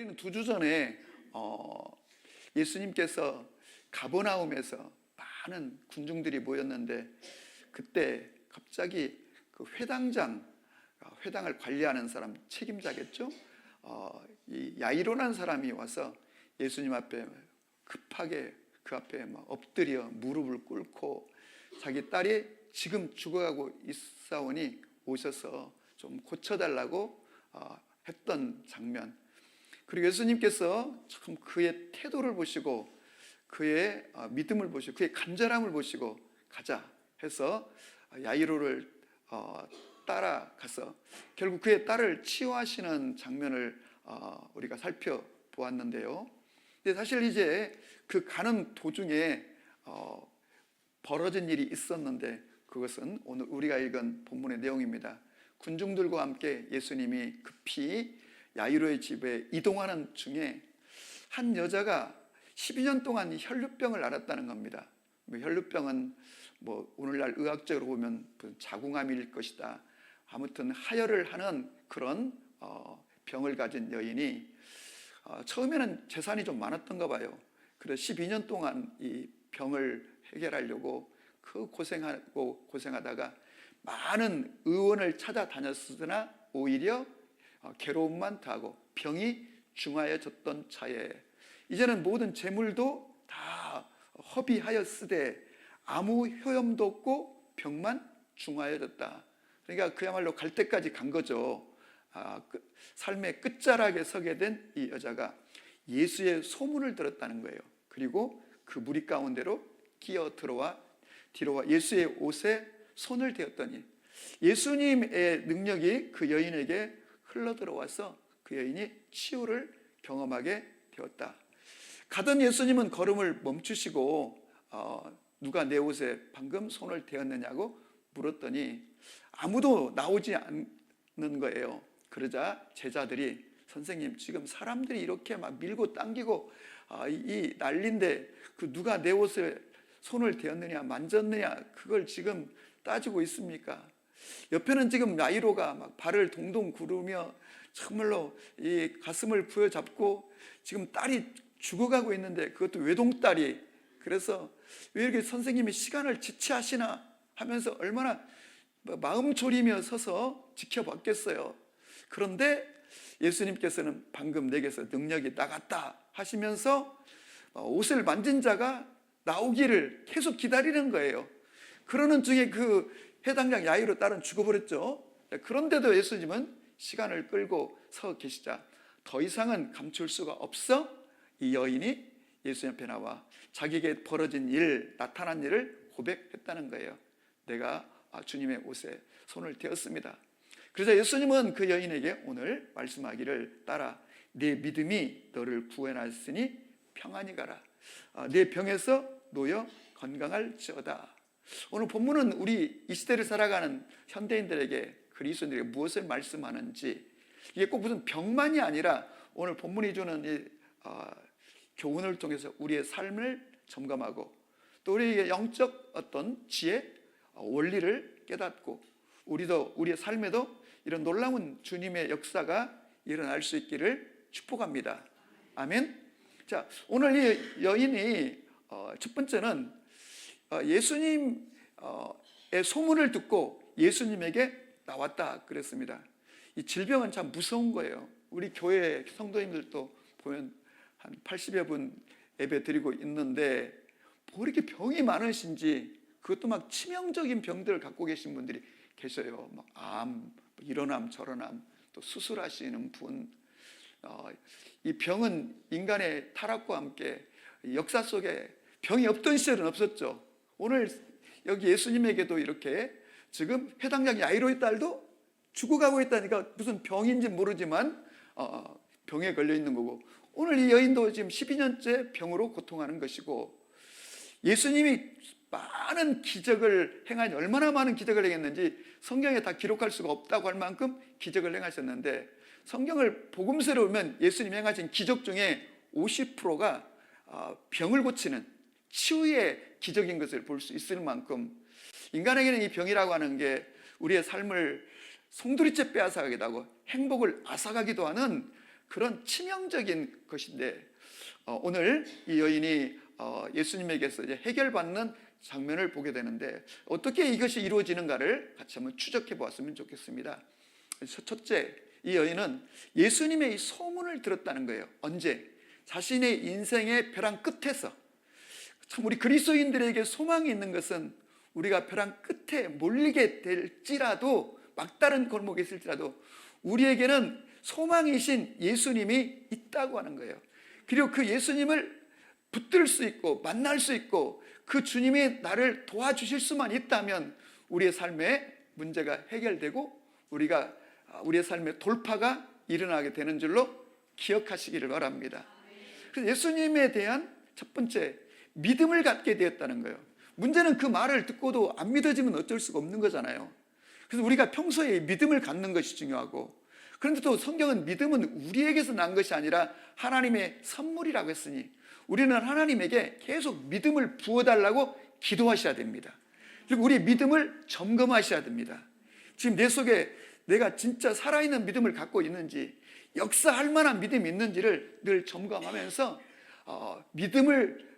우리는 2주 전에 예수님께서 가버나움에서 많은 군중들이 모였는데 그때 갑자기 그 회당을 관리하는 사람, 책임자겠죠? 이 야이로라는 사람이 와서 예수님 앞에 급하게 그 앞에 막 엎드려 무릎을 꿇고 자기 딸이 지금 죽어가고 있사오니 오셔서 좀 고쳐달라고 했던 장면. 그리고 예수님께서 참 그의 태도를 보시고 그의 믿음을 보시고 그의 간절함을 보시고 가자 해서 야이로를 따라가서 결국 그의 딸을 치유하시는 장면을 우리가 살펴보았는데요. 근데 사실 이제 그 가는 도중에 벌어진 일이 있었는데 그것은 오늘 우리가 읽은 본문의 내용입니다. 군중들과 함께 예수님이 급히 야이로의 집에 이동하는 중에 한 여자가 12년 동안 혈루병을 앓았다는 겁니다. 혈루병은 오늘날 의학적으로 보면 자궁암일 것이다. 아무튼 하혈을 하는 그런 병을 가진 여인이 처음에는 재산이 좀 많았던가 봐요. 그래서 12년 동안 이 병을 해결하려고 고생하다가 많은 의원을 찾아다녔으나 오히려 괴로움만 더하고 병이 중하여졌던 차에 이제는 모든 재물도 다 허비하였으되 아무 효험도 없고 병만 중하여졌다. 그러니까 그야말로 갈 때까지 간 거죠. 삶의 끝자락에 서게 된 이 여자가 예수의 소문을 들었다는 거예요. 그리고 그 무리 가운데로 끼어 들어와 뒤로 예수의 옷에 손을 대었더니 예수님의 능력이 그 여인에게 흘러들어와서 그 여인이 치유를 경험하게 되었다. 가던 예수님은 걸음을 멈추시고 누가 내 옷에 방금 손을 대었느냐고 물었더니 아무도 나오지 않는 거예요. 그러자 제자들이 선생님 지금 사람들이 이렇게 막 밀고 당기고 이 난리인데 그 누가 내 옷에 손을 대었느냐 만졌느냐 그걸 지금 따지고 있습니까? 옆에는 지금 야이로가 막 발을 동동 구르며 정말로 이 가슴을 부여잡고 지금 딸이 죽어가고 있는데 그것도 외동딸이 그래서 왜 이렇게 선생님이 시간을 지체하시나 하면서 얼마나 마음 졸이며 서서 지켜봤겠어요. 그런데 예수님께서는 방금 내게서 능력이 나갔다 하시면서 옷을 만진 자가 나오기를 계속 기다리는 거예요. 그러는 중에 그 해당장 야이로 딸은 죽어버렸죠. 그런데도 예수님은 시간을 끌고 서 계시자 더 이상은 감출 수가 없어 이 여인이 예수님 앞에 나와 자기에게 벌어진 일, 나타난 일을 고백했다는 거예요. 내가 주님의 옷에 손을 대었습니다. 그래서 예수님은 그 여인에게 오늘 말씀하기를 따라 네 믿음이 너를 구원하였으니 평안히 가라. 네 병에서 놓여 건강할지어다. 오늘 본문은 우리 이 시대를 살아가는 현대인들에게 그리스도인들에게 무엇을 말씀하는지 이게 꼭 무슨 병만이 아니라 오늘 본문이 주는 이 교훈을 통해서 우리의 삶을 점검하고 또 우리에게 영적 어떤 지혜, 원리를 깨닫고 우리도 우리의 삶에도 이런 놀라운 주님의 역사가 일어날 수 있기를 축복합니다. 아멘. 자, 오늘 이 여인이 첫 번째는 예수님의 소문을 듣고 예수님에게 나왔다 그랬습니다. 이 질병은 참 무서운 거예요. 우리 교회 성도님들도 보면 한 80여 분 예배 드리고 있는데 뭐 이렇게 병이 많으신지 그것도 막 치명적인 병들을 갖고 계신 분들이 계셔요. 막 암, 이런 암 저런 암, 또 수술하시는 분. 이 병은 인간의 타락과 함께 역사 속에 병이 없던 시절은 없었죠. 오늘 여기 예수님에게도 이렇게 지금 해당장 야이로의 딸도 죽어가고 있다니까 무슨 병인지 모르지만 병에 걸려 있는 거고 오늘 이 여인도 지금 12년째 병으로 고통하는 것이고 예수님이 많은 기적을 행하니 얼마나 많은 기적을 행했는지 성경에 다 기록할 수가 없다고 할 만큼 기적을 행하셨는데 성경을 복음서로 보면 예수님이 행하신 기적 중에 50%가 병을 고치는 치유의 기적인 것을 볼 수 있을 만큼 인간에게는 이 병이라고 하는 게 우리의 삶을 송두리째 빼앗아가기도 하고 행복을 앗아가기도 하는 그런 치명적인 것인데 오늘 이 여인이 예수님에게서 이제 해결받는 장면을 보게 되는데 어떻게 이것이 이루어지는가를 같이 한번 추적해 보았으면 좋겠습니다. 첫째, 이 여인은 예수님의 이 소문을 들었다는 거예요. 언제? 자신의 인생의 벼랑 끝에서. 참 우리 그리스도인들에게 소망이 있는 것은 우리가 벼랑 끝에 몰리게 될지라도 막다른 골목에 있을지라도 우리에게는 소망이신 예수님이 있다고 하는 거예요. 그리고 그 예수님을 붙들 수 있고 만날 수 있고 그 주님이 나를 도와주실 수만 있다면 우리의 삶의 문제가 해결되고 우리가 우리의 삶의 돌파가 일어나게 되는 줄로 기억하시기를 바랍니다. 그래서 예수님에 대한 첫 번째 믿음을 갖게 되었다는 거예요. 문제는 그 말을 듣고도 안 믿어지면 어쩔 수가 없는 거잖아요. 그래서 우리가 평소에 믿음을 갖는 것이 중요하고, 그런데 또 성경은 믿음은 우리에게서 난 것이 아니라 하나님의 선물이라고 했으니 우리는 하나님에게 계속 믿음을 부어달라고 기도하셔야 됩니다. 그리고 우리의 믿음을 점검하셔야 됩니다. 지금 내 속에 내가 진짜 살아있는 믿음을 갖고 있는지, 역사할 만한 믿음이 있는지를 늘 점검하면서 믿음을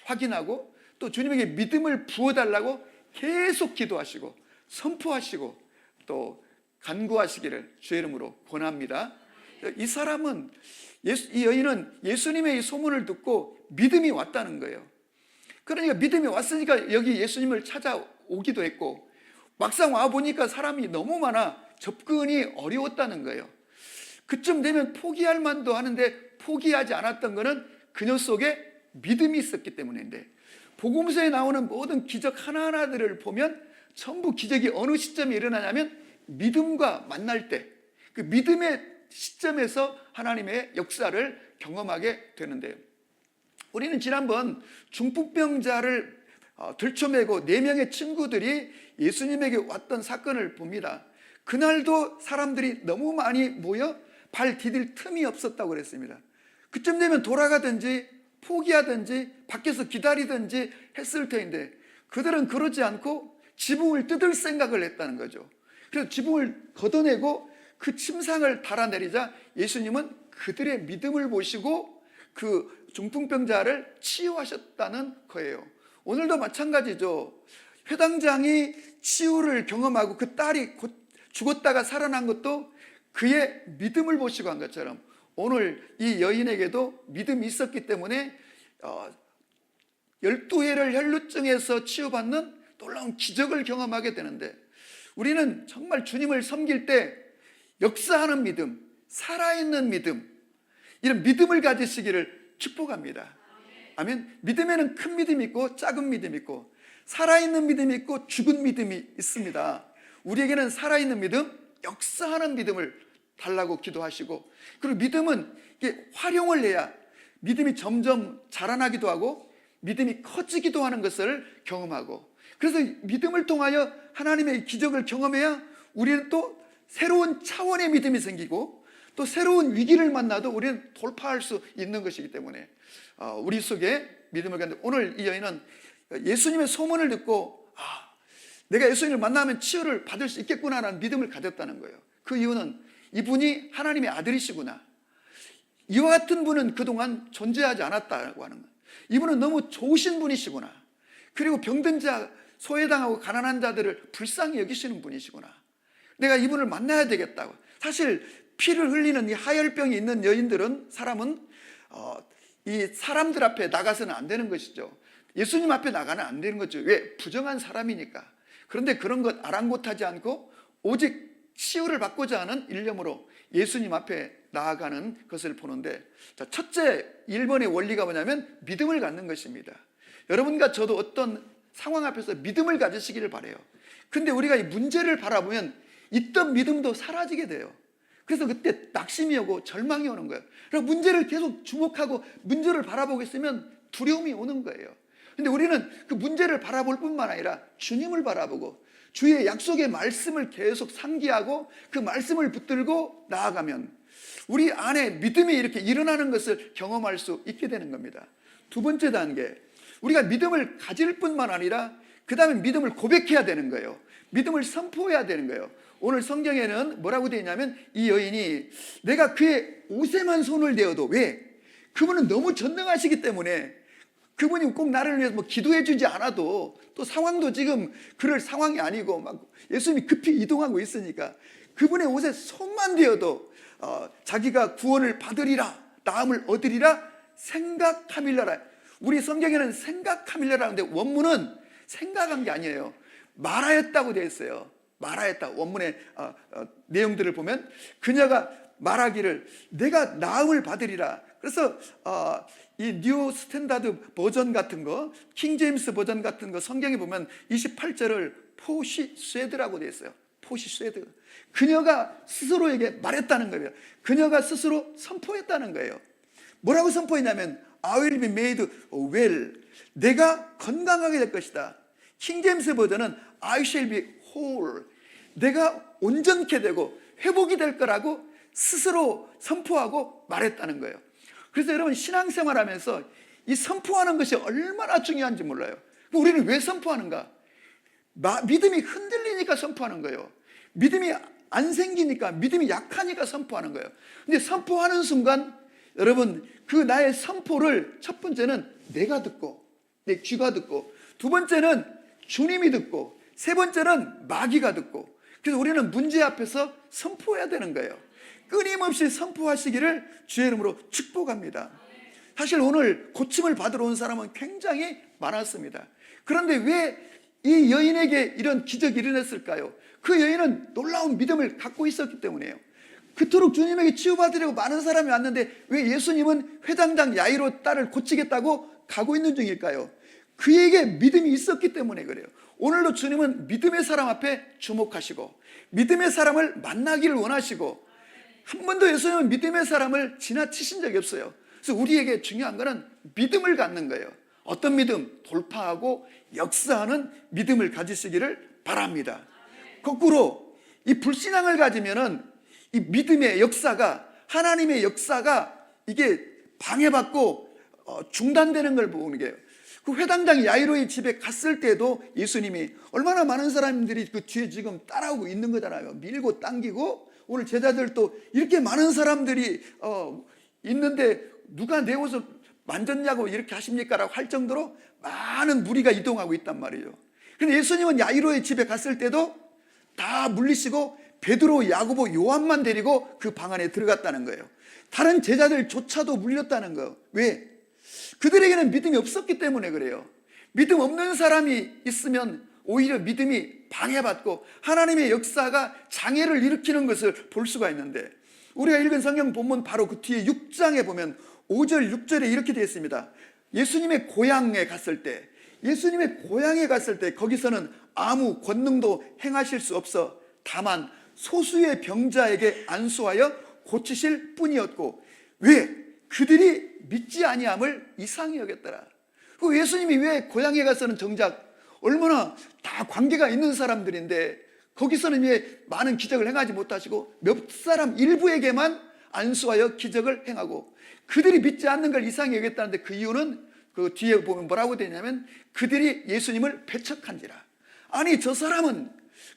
확인하고 또 주님에게 믿음을 부어달라고 계속 기도하시고 선포하시고 또 간구하시기를 주의 이름으로 권합니다. 이 사람은 이 여인은 예수님의 이 소문을 듣고 믿음이 왔다는 거예요. 그러니까 믿음이 왔으니까 여기 예수님을 찾아오기도 했고, 막상 와보니까 사람이 너무 많아 접근이 어려웠다는 거예요. 그쯤 되면 포기할 만도 하는데 포기하지 않았던 것은 그녀 속에 믿음이 있었기 때문인데, 복음서에 나오는 모든 기적 하나하나들을 보면 전부 기적이 어느 시점에 일어나냐면 믿음과 만날 때, 그 믿음의 시점에서 하나님의 역사를 경험하게 되는데요. 우리는 지난번 중풍병자를 들쳐매고 4명의 친구들이 예수님에게 왔던 사건을 봅니다. 그날도 사람들이 너무 많이 모여 발 디딜 틈이 없었다고 그랬습니다. 그쯤 되면 돌아가든지 포기하든지 밖에서 기다리든지 했을 터인데 그들은 그러지 않고 지붕을 뜯을 생각을 했다는 거죠. 그래서 지붕을 걷어내고 그 침상을 달아내리자 예수님은 그들의 믿음을 보시고 그 중풍병자를 치유하셨다는 거예요. 오늘도 마찬가지죠. 회당장이 치유를 경험하고 그 딸이 곧 죽었다가 살아난 것도 그의 믿음을 보시고 한 것처럼 오늘 이 여인에게도 믿음이 있었기 때문에 12회를 혈루증에서 치유받는 놀라운 기적을 경험하게 되는데, 우리는 정말 주님을 섬길 때 역사하는 믿음, 살아있는 믿음, 이런 믿음을 가지시기를 축복합니다. 아멘. 믿음에는 큰 믿음이 있고 작은 믿음이 있고 살아있는 믿음이 있고 죽은 믿음이 있습니다. 우리에게는 살아있는 믿음, 역사하는 믿음을 달라고 기도하시고, 그리고 믿음은 이게 활용을 해야 믿음이 점점 자라나기도 하고 믿음이 커지기도 하는 것을 경험하고, 그래서 믿음을 통하여 하나님의 기적을 경험해야 우리는 또 새로운 차원의 믿음이 생기고 또 새로운 위기를 만나도 우리는 돌파할 수 있는 것이기 때문에 우리 속에 믿음을 갖는데, 오늘 이 여인은 예수님의 소문을 듣고 내가 예수님을 만나면 치유를 받을 수 있겠구나라는 믿음을 가졌다는 거예요. 그 이유는 이분이 하나님의 아들이시구나, 이와 같은 분은 그동안 존재하지 않았다고 하는 거예요. 이분은 너무 좋으신 분이시구나, 그리고 병든 자, 소외당하고 가난한 자들을 불쌍히 여기시는 분이시구나, 내가 이분을 만나야 되겠다고. 사실 피를 흘리는 이 하혈병이 있는 여인들은, 사람은 이 사람들 앞에 나가서는 안 되는 것이죠. 예수님 앞에 나가는 안 되는 거죠. 왜? 부정한 사람이니까. 그런데 그런 것 아랑곳하지 않고 오직 치유를 받고자 하는 일념으로 예수님 앞에 나아가는 것을 보는데, 자, 첫째 1번의 원리가 뭐냐면 믿음을 갖는 것입니다. 여러분과 저도 어떤 상황 앞에서 믿음을 가지시기를 바라요. 근데 우리가 이 문제를 바라보면 있던 믿음도 사라지게 돼요. 그래서 그때 낙심이 오고 절망이 오는 거예요. 그래서 문제를 계속 주목하고 문제를 바라보고 있으면 두려움이 오는 거예요. 근데 우리는 그 문제를 바라볼 뿐만 아니라 주님을 바라보고 주의 약속의 말씀을 계속 상기하고 그 말씀을 붙들고 나아가면 우리 안에 믿음이 이렇게 일어나는 것을 경험할 수 있게 되는 겁니다. 두 번째 단계, 우리가 믿음을 가질 뿐만 아니라 그 다음에 믿음을 고백해야 되는 거예요. 믿음을 선포해야 되는 거예요. 오늘 성경에는 뭐라고 되어 있냐면 이 여인이 내가 그의 옷에만 손을 대어도, 왜? 그분은 너무 전능하시기 때문에 그분이 꼭 나를 위해서 뭐 기도해 주지 않아도, 또 상황도 지금 그럴 상황이 아니고 막 예수님이 급히 이동하고 있으니까 그분의 옷에 손만 대어도 자기가 구원을 받으리라, 나음을 얻으리라 생각함일라라. 우리 성경에는 생각함일라라는데 원문은 생각한 게 아니에요. 말하였다고 되어 있어요. 말하였다. 원문의 내용들을 보면 그녀가 말하기를 내가 나음을 받으리라. 그래서 이 뉴 스탠다드 버전 같은 거, 킹 제임스 버전 같은 거 성경에 보면 28절을 포시쇠드라고 되어 있어요. 포시쇠드. 그녀가 스스로에게 말했다는 거예요. 그녀가 스스로 선포했다는 거예요. 뭐라고 선포했냐면 I will be made well. 내가 건강하게 될 것이다. 킹 제임스 버전은 I shall be whole. 내가 온전케 되고 회복이 될 거라고 스스로 선포하고 말했다는 거예요. 그래서 여러분, 신앙생활하면서 이 선포하는 것이 얼마나 중요한지 몰라요. 우리는 왜 선포하는가? 믿음이 흔들리니까 선포하는 거예요. 믿음이 안 생기니까, 믿음이 약하니까 선포하는 거예요. 근데 선포하는 순간 여러분, 그 나의 선포를 첫 번째는 내가 듣고, 내 귀가 듣고, 두 번째는 주님이 듣고, 세 번째는 마귀가 듣고. 그래서 우리는 문제 앞에서 선포해야 되는 거예요. 끊임없이 선포하시기를 주의 이름으로 축복합니다. 사실 오늘 고침을 받으러 온 사람은 굉장히 많았습니다. 그런데 왜 이 여인에게 이런 기적이 일어났을까요? 그 여인은 놀라운 믿음을 갖고 있었기 때문이에요. 그토록 주님에게 치유받으려고 많은 사람이 왔는데 왜 예수님은 회당장 야이로 딸을 고치겠다고 가고 있는 중일까요? 그에게 믿음이 있었기 때문에 그래요. 오늘도 주님은 믿음의 사람 앞에 주목하시고 믿음의 사람을 만나기를 원하시고, 한 번도 예수님은 믿음의 사람을 지나치신 적이 없어요. 그래서 우리에게 중요한 것은 믿음을 갖는 거예요. 어떤 믿음? 돌파하고 역사하는 믿음을 가지시기를 바랍니다. 거꾸로 이 불신앙을 가지면은 이 믿음의 역사가, 하나님의 역사가 이게 방해받고 중단되는 걸 보는 거예요. 그 회당장 야이로의 집에 갔을 때도 예수님이 얼마나 많은 사람들이 그 뒤에 지금 따라오고 있는 거잖아요. 밀고 당기고. 오늘 제자들도 이렇게 많은 사람들이 있는데 누가 내 옷을 만졌냐고 이렇게 하십니까? 라고 할 정도로 많은 무리가 이동하고 있단 말이에요. 그런데 예수님은 야이로의 집에 갔을 때도 다 물리시고 베드로, 야고보, 요한만 데리고 그 방 안에 들어갔다는 거예요. 다른 제자들조차도 물렸다는 거예요. 왜? 그들에게는 믿음이 없었기 때문에 그래요. 믿음 없는 사람이 있으면 오히려 믿음이 방해받고 하나님의 역사가 장애를 일으키는 것을 볼 수가 있는데, 우리가 읽은 성경 본문 바로 그 뒤에 6장에 보면 5절 6절에 이렇게 되어 있습니다. 예수님의 고향에 갔을 때, 거기서는 아무 권능도 행하실 수 없어 다만 소수의 병자에게 안수하여 고치실 뿐이었고, 왜? 그들이 믿지 아니함을 이상히 여겼더라. 그 예수님이 왜 고향에 가서는 정작 얼마나 다 관계가 있는 사람들인데 거기서는 왜 많은 기적을 행하지 못하시고 몇 사람 일부에게만 안수하여 기적을 행하고 그들이 믿지 않는 걸 이상히 여겼다는데, 그 이유는 그 뒤에 보면 뭐라고 되냐면 그들이 예수님을 배척한지라. 아니, 저 사람은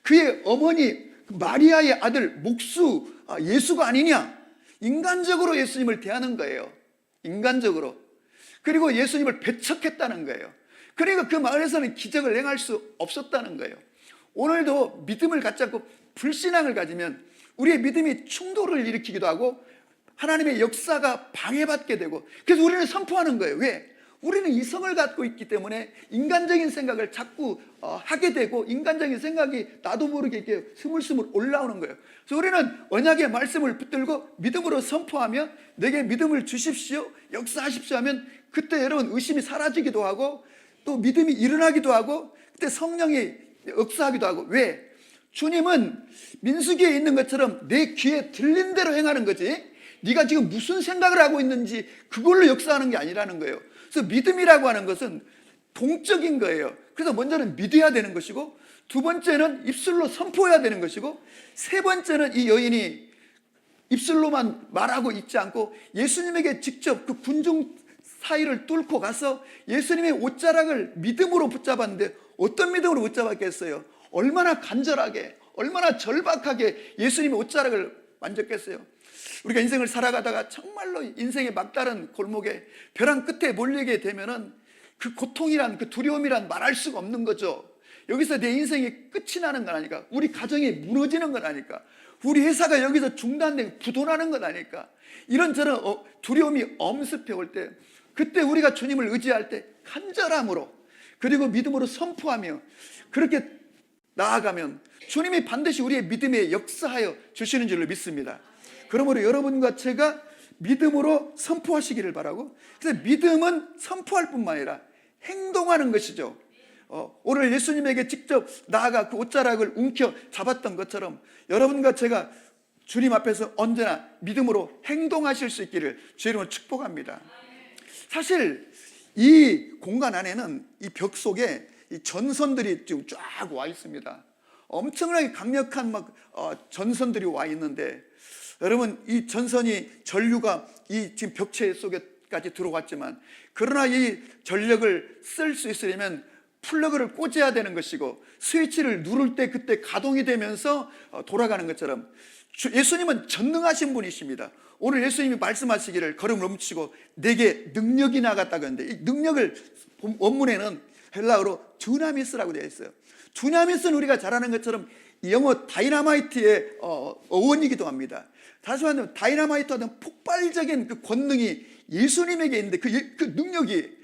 그의 어머니 마리아의 아들 목수 예수가 아니냐? 인간적으로 예수님을 대하는 거예요. 인간적으로. 그리고 예수님을 배척했다는 거예요. 그러니까 그 마을에서는 기적을 행할 수 없었다는 거예요. 오늘도 믿음을 갖지 않고 불신앙을 가지면 우리의 믿음이 충돌을 일으키기도 하고 하나님의 역사가 방해받게 되고, 그래서 우리는 선포하는 거예요. 왜? 우리는 이성을 갖고 있기 때문에 인간적인 생각을 자꾸 하게 되고, 인간적인 생각이 나도 모르게 이렇게 스물스물 올라오는 거예요. 그래서 우리는 언약의 말씀을 붙들고 믿음으로 선포하며 내게 믿음을 주십시오, 역사하십시오 하면 그때 여러분 의심이 사라지기도 하고 또 믿음이 일어나기도 하고 그때 성령이 역사하기도 하고. 왜? 주님은 민수기에 있는 것처럼 내 귀에 들린 대로 행하는 거지, 네가 지금 무슨 생각을 하고 있는지 그걸로 역사하는 게 아니라는 거예요. 그래서 믿음이라고 하는 것은 동적인 거예요. 그래서 먼저는 믿어야 되는 것이고, 두 번째는 입술로 선포해야 되는 것이고, 세 번째는 이 여인이 입술로만 말하고 있지 않고 예수님에게 직접 그 군중 사이를 뚫고 가서 예수님의 옷자락을 믿음으로 붙잡았는데, 어떤 믿음으로 붙잡았겠어요? 얼마나 간절하게, 얼마나 절박하게 예수님의 옷자락을 만졌겠어요. 우리가 인생을 살아가다가 정말로 인생의 막다른 골목에 벼랑 끝에 몰리게 되면은 그 고통이란, 그 두려움이란 말할 수가 없는 거죠. 여기서 내 인생이 끝이 나는 건 아닐까? 우리 가정이 무너지는 건 아닐까? 우리 회사가 여기서 중단되고 부도나는 건 아닐까? 이런저런 두려움이 엄습해 올 때, 그때 우리가 주님을 의지할 때 간절함으로, 그리고 믿음으로 선포하며 그렇게 나아가면 주님이 반드시 우리의 믿음에 역사하여 주시는 줄로 믿습니다. 그러므로 여러분과 제가 믿음으로 선포하시기를 바라고, 그래서 믿음은 선포할 뿐만 아니라 행동하는 것이죠. 오늘 예수님에게 직접 나아가 그 옷자락을 움켜 잡았던 것처럼 여러분과 제가 주님 앞에서 언제나 믿음으로 행동하실 수 있기를 주의 이름으로 축복합니다. 사실 이 공간 안에는, 이 벽 속에 이 전선들이 지금 쫙 와 있습니다. 엄청나게 강력한 전선들이 와 있는데, 여러분, 이 전선이, 전류가 이 지금 벽체 속에까지 들어왔지만, 그러나 이 전력을 쓸 수 있으려면 플러그를 꽂아야 되는 것이고, 스위치를 누를 때 그때 가동이 되면서 돌아가는 것처럼 예수님은 전능하신 분이십니다. 오늘 예수님이 말씀하시기를 걸음을 멈추고 내게 능력이 나갔다고 하는데, 이 능력을 원문에는 헬라어로 두나미스라고 되어 있어요. 두나미스는 우리가 잘 아는 것처럼 영어 다이너마이트의 어원이기도 합니다. 다시 말하면 다이너마이트와는 폭발적인 그 권능이 예수님에게 있는데, 그 능력이,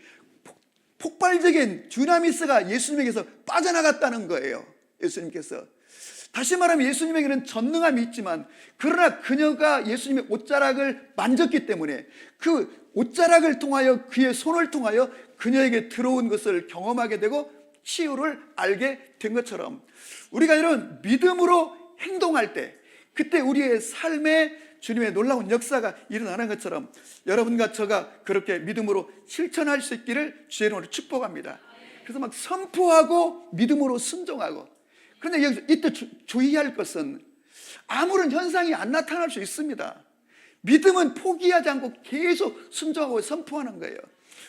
폭발적인 두나미스가 예수님에게서 빠져나갔다는 거예요. 예수님께서. 다시 말하면 예수님에게는 전능함이 있지만, 그러나 그녀가 예수님의 옷자락을 만졌기 때문에 그 옷자락을 통하여, 그의 손을 통하여 그녀에게 들어온 것을 경험하게 되고 치유를 알게 된 것처럼, 우리가 이런 믿음으로 행동할 때 그때 우리의 삶에 주님의 놀라운 역사가 일어나는 것처럼 여러분과 저가 그렇게 믿음으로 실천할 수 있기를 주의 이름으로 축복합니다. 그래서 막 선포하고 믿음으로 순종하고. 그런데 여기서 이때 주의할 것은 아무런 현상이 안 나타날 수 있습니다. 믿음은 포기하지 않고 계속 순종하고 선포하는 거예요.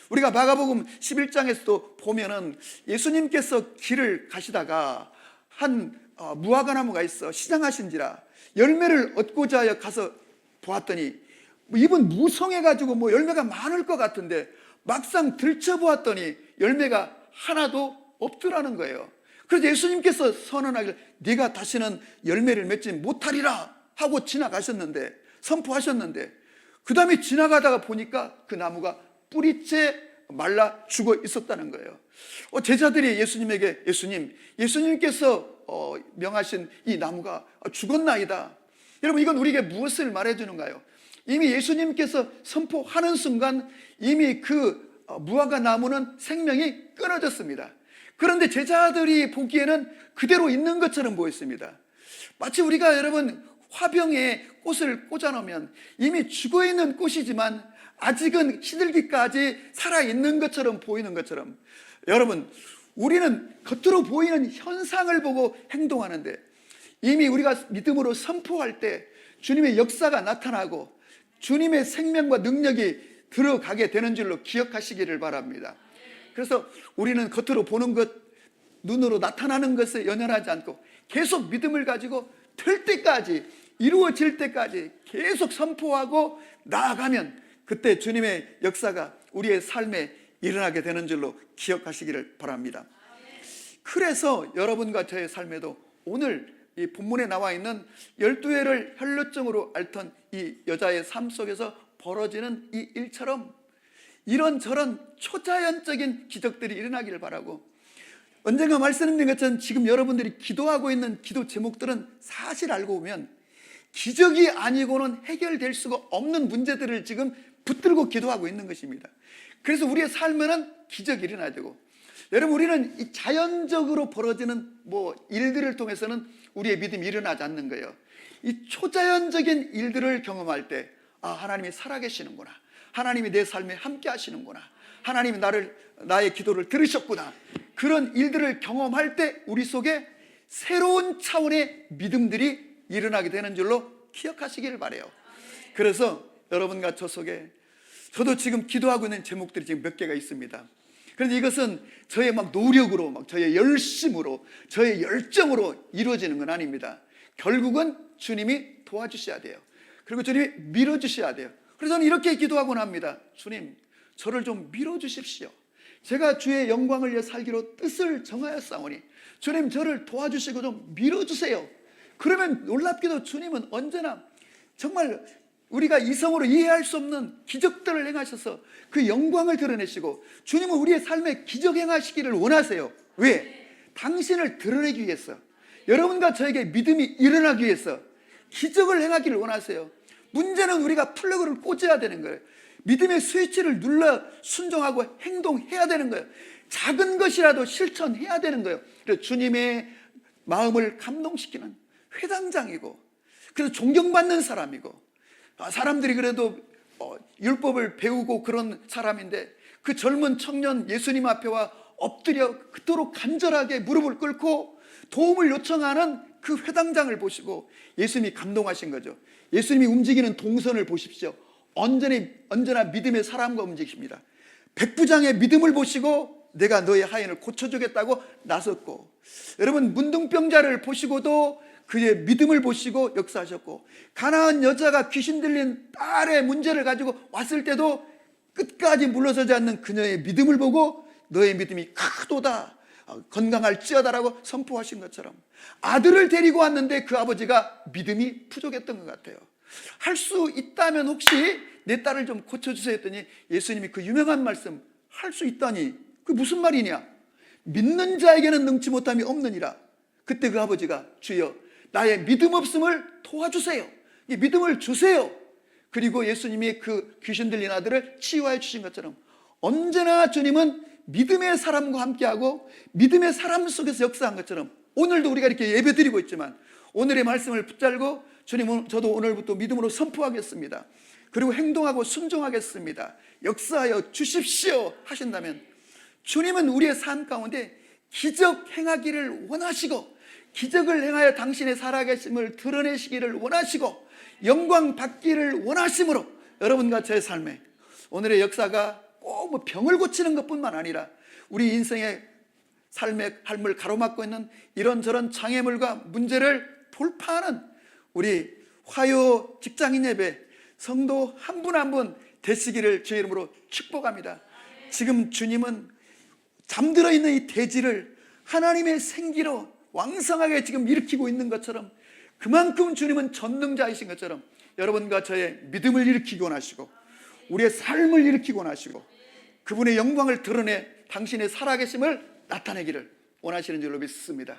우리가 마가복음 11장에서도 보면은 예수님께서 길을 가시다가 한 무화과 나무가 있어 시장하신지라 열매를 얻고자 하여 가서 보았더니 이분 무성해가지고 열매가 많을 것 같은데 막상 들춰보았더니 열매가 하나도 없더라는 거예요. 그래서 예수님께서 선언하기를 네가 다시는 열매를 맺지 못하리라 하고 지나가셨는데, 선포하셨는데, 그 다음에 지나가다가 보니까 그 나무가 뿌리째 말라 죽어 있었다는 거예요. 제자들이 예수님에게 예수님께서 명하신 이 나무가 죽었나이다. 여러분, 이건 우리에게 무엇을 말해주는가요? 이미 예수님께서 선포하는 순간 이미 그 무화과 나무는 생명이 끊어졌습니다. 그런데 제자들이 보기에는 그대로 있는 것처럼 보였습니다. 마치 우리가 여러분 화병에 꽃을 꽂아놓으면 이미 죽어있는 꽃이지만 아직은 시들기까지 살아있는 것처럼 보이는 것처럼, 여러분, 우리는 겉으로 보이는 현상을 보고 행동하는데 이미 우리가 믿음으로 선포할 때 주님의 역사가 나타나고 주님의 생명과 능력이 들어가게 되는 줄로 기억하시기를 바랍니다. 그래서 우리는 겉으로 보는 것, 눈으로 나타나는 것에 연연하지 않고 계속 믿음을 가지고 될 때까지, 이루어질 때까지 계속 선포하고 나아가면 그때 주님의 역사가 우리의 삶에 일어나게 되는 줄로 기억하시기를 바랍니다. 그래서 여러분과 저의 삶에도 오늘 이 본문에 나와 있는 12회를 혈루증으로 앓던 이 여자의 삶 속에서 벌어지는 이 일처럼 이런저런 초자연적인 기적들이 일어나기를 바라고, 언젠가 말씀드린 것처럼 지금 여러분들이 기도하고 있는 기도 제목들은 사실 알고 보면 기적이 아니고는 해결될 수가 없는 문제들을 지금 붙들고 기도하고 있는 것입니다. 그래서 우리의 삶에는 기적이 일어나야 되고, 여러분, 우리는 이 자연적으로 벌어지는 일들을 통해서는 우리의 믿음이 일어나지 않는 거예요. 이 초자연적인 일들을 경험할 때, 하나님이 살아계시는구나, 하나님이 내 삶에 함께 하시는구나, 하나님이 나의 기도를 들으셨구나, 그런 일들을 경험할 때 우리 속에 새로운 차원의 믿음들이 일어나게 되는 줄로 기억하시기를 바라요. 그래서 여러분과 저 속에, 저도 지금 기도하고 있는 제목들이 지금 몇 개가 있습니다. 그런데 이것은 저의 막 노력으로, 막 저의 열심으로, 저의 열정으로 이루어지는 건 아닙니다. 결국은 주님이 도와주셔야 돼요. 그리고 주님이 밀어주셔야 돼요. 그래서 저는 이렇게 기도하곤 합니다. 주님, 저를 좀 밀어주십시오. 제가 주의 영광을 위해 살기로 뜻을 정하였사오니 주님, 저를 도와주시고 좀 밀어주세요. 그러면 놀랍게도 주님은 언제나 정말 우리가 이성으로 이해할 수 없는 기적들을 행하셔서 그 영광을 드러내시고, 주님은 우리의 삶에 기적 행하시기를 원하세요. 왜? 당신을 드러내기 위해서, 여러분과 저에게 믿음이 일어나기 위해서 기적을 행하기를 원하세요. 문제는 우리가 플러그를 꽂아야 되는 거예요. 믿음의 스위치를 눌러 순종하고 행동해야 되는 거예요. 작은 것이라도 실천해야 되는 거예요. 그래서 주님의 마음을 감동시키는 회당장이고, 그래서 존경받는 사람이고, 사람들이 그래도 율법을 배우고 그런 사람인데, 그 젊은 청년 예수님 앞에 와 엎드려 그토록 간절하게 무릎을 꿇고 도움을 요청하는 그 회당장을 보시고 예수님이 감동하신 거죠. 예수님이 움직이는 동선을 보십시오. 언제나 믿음의 사람과 움직입니다. 백부장의 믿음을 보시고 내가 너의 하인을 고쳐주겠다고 나섰고, 여러분 문둥병자를 보시고도 그의 믿음을 보시고 역사하셨고, 가나안 여자가 귀신 들린 딸의 문제를 가지고 왔을 때도 끝까지 물러서지 않는 그녀의 믿음을 보고 너의 믿음이 크도다, 건강할지어다라고 선포하신 것처럼, 아들을 데리고 왔는데 그 아버지가 믿음이 부족했던 것 같아요. 할 수 있다면 혹시 내 딸을 좀 고쳐주세요 했더니 예수님이 그 유명한 말씀, 할 수 있다니 그게 무슨 말이냐, 믿는 자에게는 능치 못함이 없느니라. 그때 그 아버지가 주여 나의 믿음 없음을 도와주세요, 이 믿음을 주세요. 그리고 예수님이 그 귀신 들린 아들을 치유하여 주신 것처럼 언제나 주님은 믿음의 사람과 함께하고 믿음의 사람 속에서 역사한 것처럼 오늘도 우리가 이렇게 예배드리고 있지만 오늘의 말씀을 붙잡고 주님, 저도 오늘부터 믿음으로 선포하겠습니다. 그리고 행동하고 순종하겠습니다. 역사하여 주십시오 하신다면, 주님은 우리의 삶 가운데 기적 행하기를 원하시고, 기적을 행하여 당신의 살아계심을 드러내시기를 원하시고, 영광 받기를 원하심으로 여러분과 저의 삶에 오늘의 역사가 꼭 뭐 병을 고치는 것뿐만 아니라 우리 인생의 삶의 삶을 가로막고 있는 이런저런 장애물과 문제를 돌파하는 우리 화요 직장인 예배 성도 한 분 한 분 되시기를 주의 이름으로 축복합니다. 지금 주님은 잠들어 있는 이 대지를 하나님의 생기로 왕성하게 지금 일으키고 있는 것처럼, 그만큼 주님은 전능자이신 것처럼 여러분과 저의 믿음을 일으키기 원하시고 우리의 삶을 일으키기 원하시고 그분의 영광을 드러내 당신의 살아계심을 나타내기를 원하시는 줄로 믿습니다.